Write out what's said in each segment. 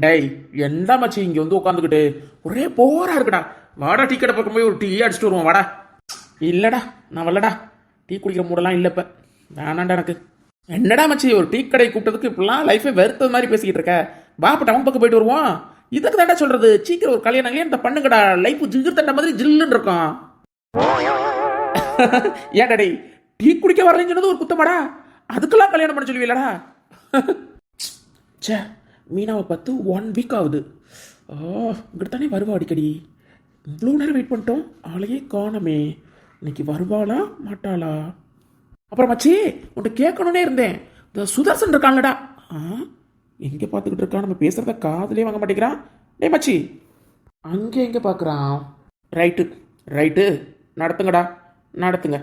டேய், என்ன மச்சி இங்க வந்து உட்காந்துக்கிட்டு ஒரே போரா இருக்குடா. வாடா, டீ கடை பக்கம் போய் ஒரு டீ அடிச்சுட்டு வருவோம், வாடா. இல்லடா, நான் வரலடா. டீ குடிக்கிற மூடெல்லாம் இல்ல இப்ப. வேணாண்டா எனக்கு. என்னடா மச்சி, ஒரு டீ கடை கூப்பிட்டதுக்கு இப்பெல்லாம் லைஃபே வெறுத்தது மாதிரி பேசிக்கிட்டு இருக்க. வா, இப்ப டவுன் பக்கம் போயிட்டு வருவோம். இதுக்கு தாண்டா சொல்றது, சீக்கிரம் ஒரு கல்யாணம் பண்ணுங்கடா. லைஃப் ஜிகிர் தண்ட மாதிரி ஜில்லுன்னு இருக்கும். ஏன்டா டேய், டீ குடிக்க வரலன்னு சொன்னது ஒரு குத்தமாடா? அதுக்கெல்லாம் கல்யாணம் பண்ண சொல்லுவீங்களடா? சே, மீனாவை பார்த்து 1 வீக் ஆகுது. இங்கிட்ட தானே வருவா அடிக்கடி. இவ்வளோ நேரம் வெயிட் பண்ணிட்டோம், ஆளையே காணமே. இன்னைக்கு வருவாளா மாட்டாளா? அப்புறம் மச்சி, உன்கிட்ட கேட்கணுன்னே இருந்தேன். இந்த சுதர்சன் இருக்கான்லடா, எங்கே பார்த்துக்கிட்டு இருக்கான்? நம்ம பேசுகிறத காதுலேயே வாங்க மாட்டேங்கிறான். டே மச்சி, அங்கே எங்கே பார்க்குறான்? ரைட்டு ரைட்டு, நடத்துங்கடா, நடத்துங்க.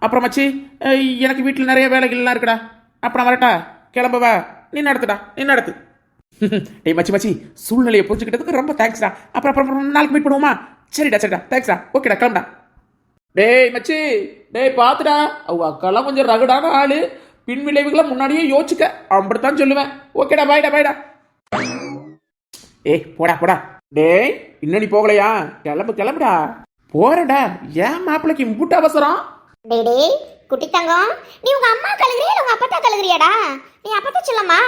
அப்புறம் மச்சி, எனக்கு வீட்டில் நிறைய வேலைகள்லாம் இருக்குடா. அப்புறம் வரட்டா, கிளம்பவா? நீ நடத்துடா, நீ நடத்து. டேய் மச்சி மச்சி, சூழ்நிலையை புரிஞ்சுக்கிட்டதுக்கு ரொம்ப தேங்க்ஸ்டா. அப்புறம் அப்புறம் நாளைக்கு மீட் பண்ணுவோமா? சரிடா சரிடா, தேங்க்ஸ்டா. ஓகேடா, கிளம்புடா. டேய் மச்சி, டேய் பாத்துடா, அவங்க அக்காலாம் கொஞ்சம் ரகடான ஆளு. பின் விளைவுகளை முன்னாடியே யோசிச்சுக்க, அப்படித்தான் சொல்லுவேன். ஓகேடா, பாய்டா பாய்டா. ஏய் போடா போடா. டேய், இன்னும் நீ போகலையா? கிளம்பு கிளம்புடா. போறடா. ஏன் மாப்பிள்ளைக்கு இம்புட்டு அவசரம்? டேய் குட்டி தங்கம், நீ உங்க அம்மா கழுகுறியா இல்ல உங்க அப்பத்தா கழுகுறியாடா? நீ அப்பத்தா சொல்லம்மா,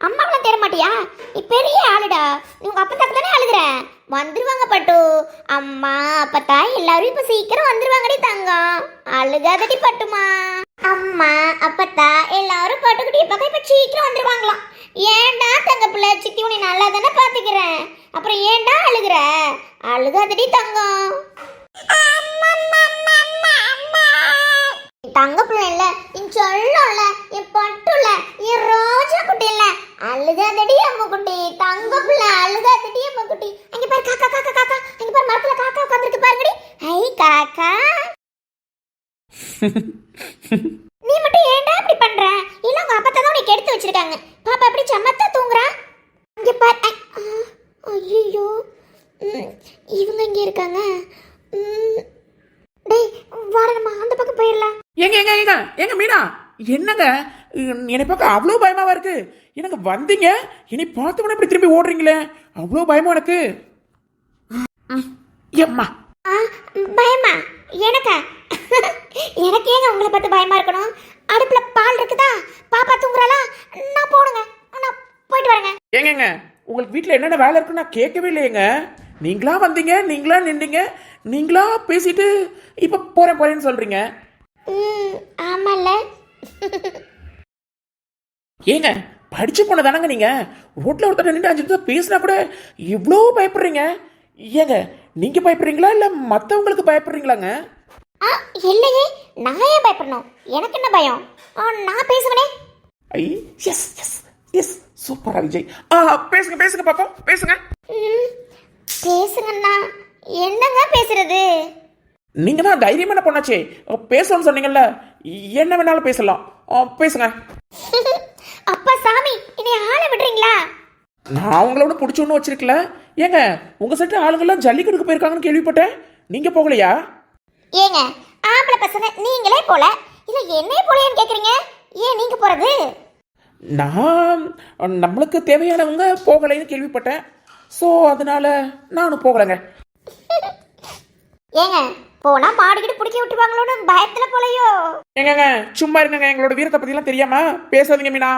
அம்மாவெல்லாம் தேர மாட்டியா? நீ பெரிய ஆளுடா, நீ உங்க அப்பத்தாக்கு தானே அழுகுற. வந்துருவாங்க பட்டு. அம்மா அப்பத்தா எல்லாரும் இப்ப சீக்கிரம் வந்துருவாங்கடி தங்கம். அழுகாதடி பட்டுமா. அம்மா அப்பத்தா எல்லாரும் பட்டுக்கிட்டே பக்கம் இப்ப சீக்கிரம் வந்துருவாங்களாம். ஏன்டா தங்க பிள்ளை, சித்தி உன்னை நல்லா தானே பாத்துக்கிறேன், அப்புறம் ஏன்டா அழுகுற? அழுகாதடி தங்கம். தங்க பிள்ளை இல்ல, என் சொல்லல, என் பட்டுல, என் ரோஜா குட்டி இல்ல. அழுகாதடி அம்மா குட்டி, தங்க பிள்ளை அழுகாதடி அம்மா குட்டி. அங்க பாரு காக்கா காக்கா காக்கா, அங்க பாரு மரத்துல காக்கா உட்கார்ந்திருக்கு பாருங்கடி. ஐ காக்கா. நீ மட்டும் ஏன்டா இப்படி பண்ற? இல்ல உங்க அப்பா தான் உன்னை கெடுத்து வச்சிருக்காங்க. பாப்பா அப்படி சமத்தா தூங்குறா. இங்க பாரு. ஐயோ, இவங்க இங்க இருக்காங்க. டேய் வாடா, நம்ம அந்த பக்கம் போயிடலாம். எங்க எங்க எங்க எங்க மீனா, என்னங்க என்னை பார்க்க அவ்வளோ பயமாவா இருக்கு? எனக்கு வந்தீங்க, இனி பார்த்து இப்படி திரும்பி ஓடுறீங்களே, அவ்வளோ பயமா எனக்கு. எம்மா பயமா? எனக்கா? எனக்கு ஏங்க உங்களை பார்த்து பயமா இருக்கணும்? அடுப்புல பால் இருக்குதா? பாப்பா தூங்குறாளா? நான் போடுங்க, நான் போயிட்டு வரேங்க. ஏங்க, உங்களுக்கு வீட்டில் என்னென்ன வேலை இருக்குன்னு நான் கேட்கவே இல்லையேங்க. நீங்களா வந்தீங்க, நீங்களா நின்றீங்க, நீங்களா பேசிட்டு இப்ப போறேன் போறேன்னு சொல்றீங்க. ஆமால. ஏங்க, படிச்சு போன தானங்க நீங்க. ரோட்ல ஒருத்தர் நின்று 5 நிமிஷம் பேசினா கூட இவ்வளோ பயப்படுறீங்க. ஏங்க, நீங்க பயப்படுறீங்களா இல்ல மத்தவங்களுக்கு பயப்படுறீங்களாங்க? இல்லையே, நான் ஏன் பயப்படணும்? எனக்கு என்ன பயம்? நான் பேசுவனே. ஐ எஸ் எஸ் எஸ், சூப்பரா விஜய். பேசுங்க பேசுங்க பாப்போம், பேசுங்க. பேசுங்கண்ணா. என்னங்க பேசுறது? நீங்க தான் தைரியமான பொண்ணாச்சே, பேசணும்னு சொன்னீங்கல்ல, என்ன வேணாலும் பேசலாம், பேசுங்க. அப்பா சாமி, என்னை ஆள விடுறீங்களா? நான் உங்களோட பிடிச்ச ஒன்று வச்சிருக்கல. ஏங்க, உங்க சைட்டு ஆளுங்கெல்லாம் ஜல்லிக்கட்டுக்கு போயிருக்காங்கன்னு கேள்விப்பட்டேன், நீங்க போகலையா? ஏங்க, ஆம்பளை பசங்க நீங்களே போல, இல்ல என்னையே போலையான்னு கேக்குறீங்க? ஏன் நீங்க போறது? நான் நம்மளுக்கு தேவையானவங்க போகலைன்னு கேள்விப்பட்டேன், ஸோ அதனால நானும் போகலைங்க. ஏங்க, போனா மாடிக்கிட்டு பிடிக்க விட்டுருவாங்களோன்னு பயத்துல போலையோ? ஏங்க சும்மா இருங்க, எங்களோட வீரத்தை பத்திலாம் தெரியாம பேசாதீங்க மீனா.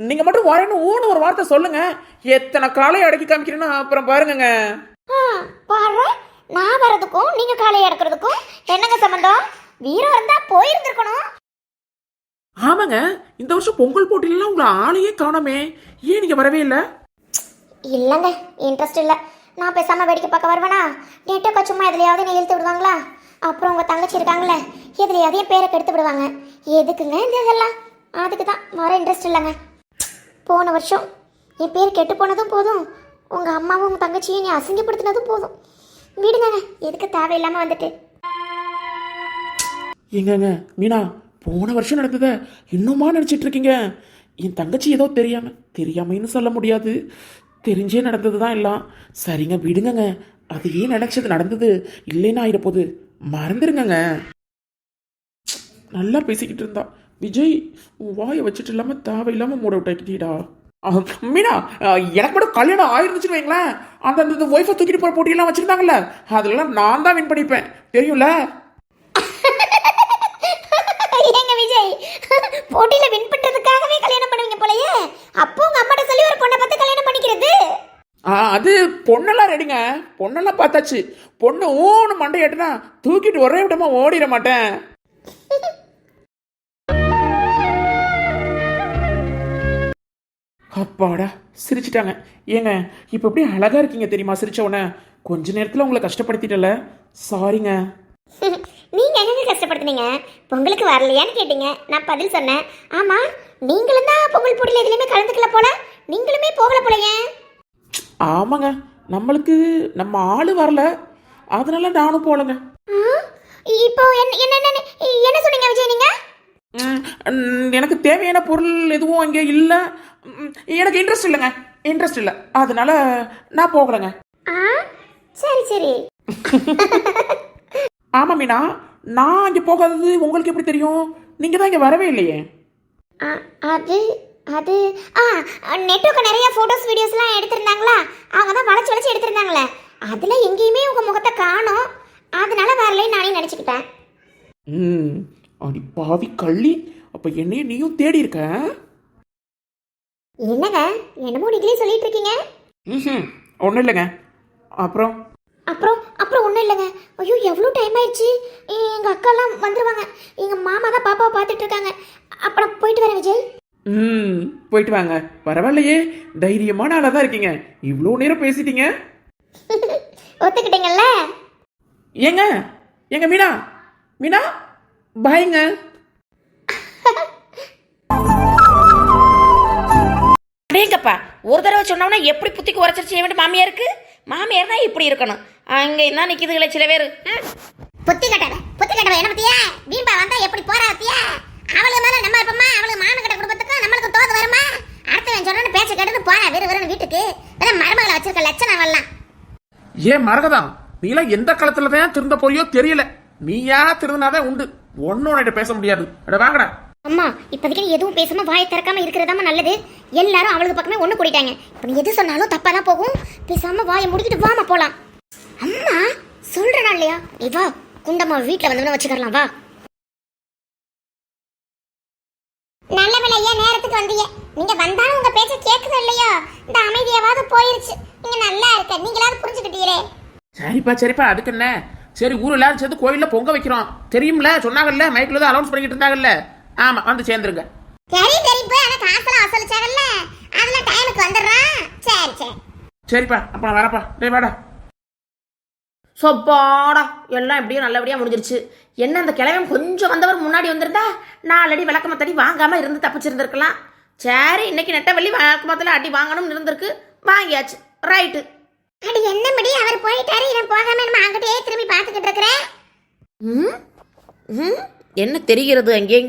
நீங்க மட்டும் வரேன்னு ஒரு வார்த்தை சொல்லுங்க, எத்தனை காலையை அடக்கி காமிக்கிறேன்னு அப்புறம் பாருங்க. பாரு, நான் வரதுக்கும் நீங்க காலையை அடக்கிறதுக்கும் என்னங்க சம்பந்தம்? வீரம் இருந்தா போயிருந்திருக்கணும். ஆமாங்க, இந்த வருஷம் பொங்கல் போட்டியிலாம் உங்களை ஆளையே காணோமே, ஏன் நீங்க வரவே இல்லை? இல்லைங்க, இன்ட்ரெஸ்ட் இல்லை. நான் பேசாம வேடிக்கை பார்க்க வருவேனா? நேட்டக்கா சும்மா எதுலையாவது என்னை இழுத்து விடுவாங்களா? அப்புறம் உங்க தங்கச்சி இருக்காங்களே, எதுலையாவது என் பேரை கெடுத்து விடுவாங்க. எதுக்குங்க இந்த இதெல்லாம்? அதுக்கு தான் வர இன்ட்ரெஸ்ட் இல்லைங்க. போன வருஷம் என் பேர் கெட்டு போனதும் போதும், உங்க அம்மாவும் உங்க தங்கச்சியும் நீ அசிங்கப்படுத்தினதும் போதும். விடுங்க, எதுக்கு தேவையில்லாம வந்துட்டு. எங்கங்க மீனா, போன வருஷம் நடந்ததை இன்னுமா நினச்சிட்டு இருக்கீங்க? என் தங்கச்சி ஏதோ தெரியாமைன்னு சொல்ல முடியாது, தெரிஞ்சே நடந்தது தான் எல்லாம். சரிங்க விடுங்கங்க, அது ஏன் நினைச்சது நடந்தது, இல்லைன்னா ஆயிடப்போகுது, மறந்துருங்கங்க. நல்லா பேசிக்கிட்டு இருந்தா விஜய், உன் வாயை வச்சுட்டு இல்லாமல் தேவையில்லாமல் மூட விட்டாக்கிட்டீடா. மீனா, எனக்கு மட்டும் கல்யாணம் ஆயிருந்துச்சுன்னு வைங்களேன், அந்த அந்த ஒய்ஃபை தூக்கிட்டு போற போட்டியெல்லாம் வச்சிருந்தாங்கல்ல, அதுலலாம் நான் தான் வின் பண்ணிப்பேன், தெரியும்ல? ஏங்க விஜய், போட்டியில வின் பண்றதுக்காகவே கல்யாணம் பண்ணுவீங்க போலயே. அப்போ உங்க அம்மாட்ட சொல்லி ஒரு பொண்ணை பார்த்து கல்யாணம் பண்ணிக்கிறது. அது பொண்ணெல்லாம் ரெடிங்க, பொண்ணெல்லாம் பார்த்தாச்சு. பொண்ணு ஊன்னு மண்டையாட்டுனா தூக்கிட்டு ஒரே விடமா ஓடிட மாட்டேன். அப்பாடா, சிரிச்சிட்டாங்க. ஏங்க இப்போ எப்படி அழகா இருக்கீங்க தெரியுமா சிரிச்ச உடனே? கொஞ்ச நேரத்தில் உங்களை கஷ்டப்படுத்திட்டல, சாரிங்க. நீங்க எங்க கஷ்டப்படுத்துனீங்க? பொங்கலுக்கு வரலையான்னு கேட்டீங்க, நான் பதில் சொன்னேன். ஆமா, நீங்களும் தான் பொங்கல் போட்டியில எதுலையுமே கலந்துக்கல போல, நீங்களுமே போகல போலயே. ஆமாங்க, நம்மளுக்கு நம்ம ஆளு வரல, அதனால நானும் போலங்க. இப்போ என்ன என்ன என்ன என்ன சொன்னீங்க விஜய் நீங்க? எனக்கு தேவையான பொருள் எதுவும் அங்கே இல்லை, எனக்கு இன்ட்ரெஸ்ட் இல்லைங்க, இன்ட்ரெஸ்ட் இல்லை, அதனால நான் போகலைங்க. சரி சரி. ஆமா மீனா, நான் அங்கே போகாதது உங்களுக்கு எப்படி தெரியும்? நீங்கள் தான் இங்கே வரவே இல்லையே. அது அது நெட்டுக்கு நிறைய ஃபோட்டோஸ் வீடியோஸ்லாம் எடுத்திருந்தாங்களா, அவங்க தான் வளைச்சு வளைச்சு எடுத்திருந்தாங்களே, அதில் எங்கேயுமே உங்கள் முகத்தை காணோம், அதனால வரலைன்னு நானே நினச்சிக்கிட்டேன். அடி பாவி கள்ளி, அப்போ என்னையும் நீயும் தேடி இருக்க? என்னங்க என்னமோ நீங்களே சொல்லிட்டு இருக்கீங்க? ஒன்றும் இல்லைங்க. அப்புறம் அப்புறம் அப்புறம் ஒன்றும் இல்லைங்க. ஐயோ எவ்வளோ டைம் ஆயிடுச்சு, எங்கள் அக்காலாம் வந்துடுவாங்க, எங்கள் மாமா தான் பாப்பாவை பார்த்துட்டு இருக்காங்க. அப்புறம் போயிட்டு வரேன் விஜய். போயிட்டு வாங்க. பரவாயில்லையே, தைரியமான ஆளாக தான் இருக்கீங்க, இவ்வளோ நேரம் பேசிட்டீங்க. ஒத்துக்கிட்டீங்கல்ல? ஏங்க ஏங்க மீனா, மீனா பாய்ங்க. அடேங்கப்பா, ஒரு தடவை சொன்னோம்னா எப்படி புத்திக்கு உரைச்சிருச்சு வேண்டிய மாமியாருக்கு? மாமியார்னா இப்படி இருக்கணும். அங்கே என்ன நிற்கிதுங்களே சில பேர். புத்தி கட்டவ என்ன பத்தியா? வீம்பா வந்தா எப்படி போறா பத்தியா? அவளுக்கு மேல நம்ம இருப்போமா? அவளுக்கு மாமன் கிட்ட குடும்பத்துக்கு நம்மளுக்கு தோது வருமா? அடுத்தவன் சொன்னு பேச்ச கேட்டு போறேன் வெறும் வீட்டுக்கு. மருமகளை வச்சிருக்க லட்சணம் வரலாம். ஏன் மரகதான், நீலாம் எந்த காலத்துல தான் திருந்த போறியோ தெரியல, நீயா திருந்தினாதான் உண்டு, ஒன்னோட பேச முடியாது. அட வாங்கடா. அம்மா, இப்போதைக்கு எதுவும் பேசாம வாயை திறக்காம இருக்கிறதாம நல்லது. எல்லாரும் அவளுக்கு பக்கமே ஒண்ணு கூட்டிட்டாங்க. இப்போ நீ எது சொன்னாலும் தப்பா தான் போகும். பேசாம வாயை முடிக்கிட்டு வாமா போலாம். அம்மா சொல்றனா இல்லையா? நீ வா, குண்டம்மா வீட்டுல வந்து வச்சுக்கலாம், வா. நல்ல வேலை, ஏன் நேரத்துக்கு வந்தீங்க? நீங்க வந்தாலும் உங்க பேச்ச கேட்குது இல்லையா? இந்த அமைதியாவது போயிருச்சு. நீங்க நல்லா இருக்க, நீங்களாவது புரிஞ்சுக்கிட்டீரே. சரிப்பா, அதுக்கு என்ன? சரி, ஊர் எல்லாரும் சேர்ந்து கோயில்ல பொங்க வைக்கிறோம், தெரியும்ல, சொன்னாங்கல்ல, மைக்ல தான் அனௌன்ஸ் பண்ணிக்கிட்டு இருந்தாங்கல்ல. ஆமா, வந்து சேர்ந்துருங்க. சரி போய் ஆனா காசெல்லாம் வசூலிச்சாங்கல்ல, அதுல டைமுக்கு வந்துடுறான். சரி சரிப்பா, அப்ப நான் வரப்பா. டேய் வாடா. சொப்பாடா, எல்லாம் எப்படியும் நல்லபடியாக முடிஞ்சிருச்சு. என்ன அந்த கிழவன் கொஞ்சம் வந்தவர் முன்னாடி வந்திருந்தா 4 அடி விளக்கமத்தடி வாங்காமல் இருந்து தப்பிச்சிருந்துருக்கலாம். சரி, இன்னைக்கு நெட்ட வெள்ளி விளக்கமத்தில் அடி வாங்கணும்னு இருந்திருக்கு, வாங்கியாச்சு. ரைட்டு. அடி என்னபடி அவர் போயிட்டாரு, நான் போகாம நம்ம அங்கிட்டே திரும்பி பார்த்துக்கிட்டு இருக்கிறேன். என்ன தெரிகிறது அங்கே?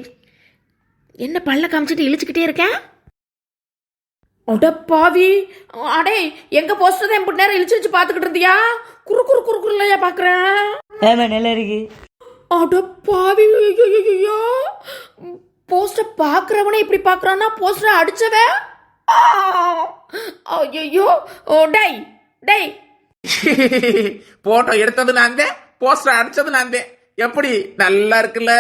என்ன பல்ல காமிச்சிட்டு இழிச்சுக்கிட்டே இருக்கேன்? அடப்பாவி, அடே எங்க போஸ்டர் தான் இப்படி நேரம் இழிச்சு பார்த்துக்கிட்டு இருந்தியா? குறுக்குலையா பாக்குறேன். ஆமா, நல்லா இருக்கு. அடப்பாவி, போஸ்டர் பாக்குறவனே இப்படி பாக்குறான்னா போஸ்டர் அடிச்சவன். ஐயோ, டை போட்டோ எடுத்தது நான் தான், போஸ்டர் அடிச்சது நான் தான். எப்படி நல்லா இருக்குல்ல?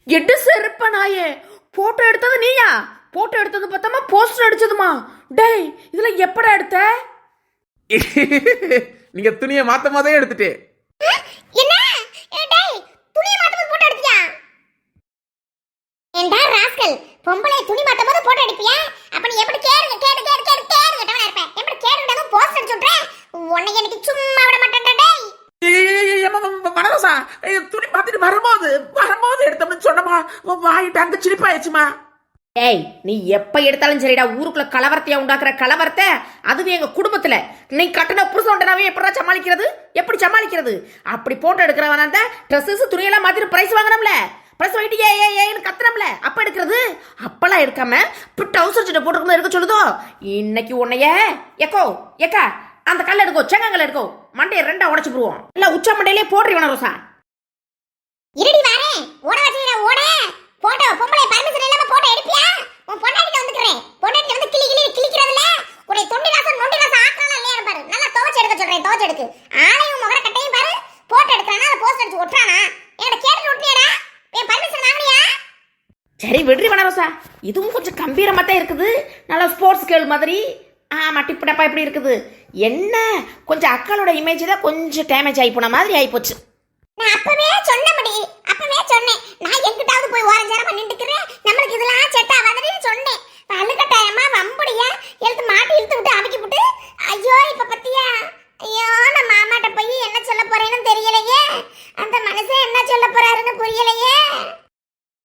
எட்டு செருப்ப நாயே, போட்டோ எடுத்தது நீயா? போட்டோ எடுத்தது பார்த்தமா போஸ்டர் அடிச்சதுமா? டேய், இதுல எப்படா எடுத்த? நீங்க துணியை மாத்த போதே எடுத்துட்டு. என்ன டேய், துணி மாத்தும்போது போட்டோ எடுத்தியா? ஏண்டா ராஸ்கல், பொம்பளை துணி மாத்தும்போது போட்டோ எடுப்பியா? அப்ப நீ எப்படி கேடுங்கட்டவனா இருப்ப? எப்படி கேடுங்கட்டதும் போஸ்ட் அடிச்சுட்ற? உன்னை எனக்கு சும்மா விட மாட்டேன்டா டேய். மனோசா, துணி மாத்திட்டு வரும்போது எடுத்தோம்னு சொன்னமா, வாங்கிட்டு அங்க சிரிப்பாயிடுச்சுமா. ஏய், நீ எப்ப எடுத்தாலும் சரிடா, ஊருக்குள்ள கலவரத்தையா உண்டாக்குற கலவரத்தை, அதுவும் எங்க குடும்பத்துல நீ கட்டண புருஷன்டனாவே எப்படா சமாளிக்கிறது? எப்படி சமாளிக்கிறது? அப்படி போட்டோ எடுக்கிறவன் அந்த ட்ரெஸ்ஸஸ் துணியெல்லாம் மாத்திட்டு பிரைஸ் வாங்கணும்ல, பிரைஸ் வாங்கிட்டு ஏன்னு கத்துறோம்ல, அப்ப எடுக்கிறது. அப்பெல்லாம் எடுக்காம டவுசர் சட்டை போட்டுக்கணும் எடுக்க சொல்லுதோ. இன்னைக்கு உன்னைய ஏக்கா அந்த கல்ல எடுக்கோ, செங்கல் எடுக்கோ, மண்டையை 2ஆ உடைச்சு போடுவோம். இல்ல உச்ச மண்டையிலே போடுறீங்க ரோசா. இருடி வாரே, ஓட வச்சிரா ஓட. போட்டோ பொம்பளை பர்மிஷன் இல்லாம போட்டோ எடுப்பியா? உன் பொண்டாட்டிட்ட வந்துக்கிறேன். பொண்டாட்டி வந்து கிளிக்கிறதுல உடைய தொண்டி வாசம் நொண்டி வாசம் ஆக்கலாம் இல்லையா பாரு. நல்லா துவைச்சு எடுக்க சொல்றேன், துவைச்சு எடுக்கு. ஆளையும் முகர கட்டையும் பாரு. போட்டோ எடுக்கறானா அத போஸ்ட் அடிச்சு ஒட்டறானா? என்கிட்ட கேட்டு விட்டியாடா? என் பர்மிஷன் வாங்குனியா? சரி விடுறி வனரோசா, இதுவும் கொஞ்சம் கம்பீரமா தான் இருக்குது. நல்லா ஸ்போர்ட்ஸ் கேர்ள் மாதிரி. ஆமா, டிப்படப்பா எப்படி இருக்குது? என்ன கொஞ்சம் அக்காளோட இமேஜ் தான் கொஞ்சம் டேமேஜ் ஆகி போன மாதிரி ஆயிப்போச்சு. நான் அப்பவே சொன்னேன். நான் எங்கிட்டாவது போய் ஓரஞ்சாரமா நின்னுக்கிறேன். நம்மளுக்கு இதெல்லாம் செட் ஆகாதுன்னு சொன்னேன். அழுக்கட்டாயமா வம்புடியா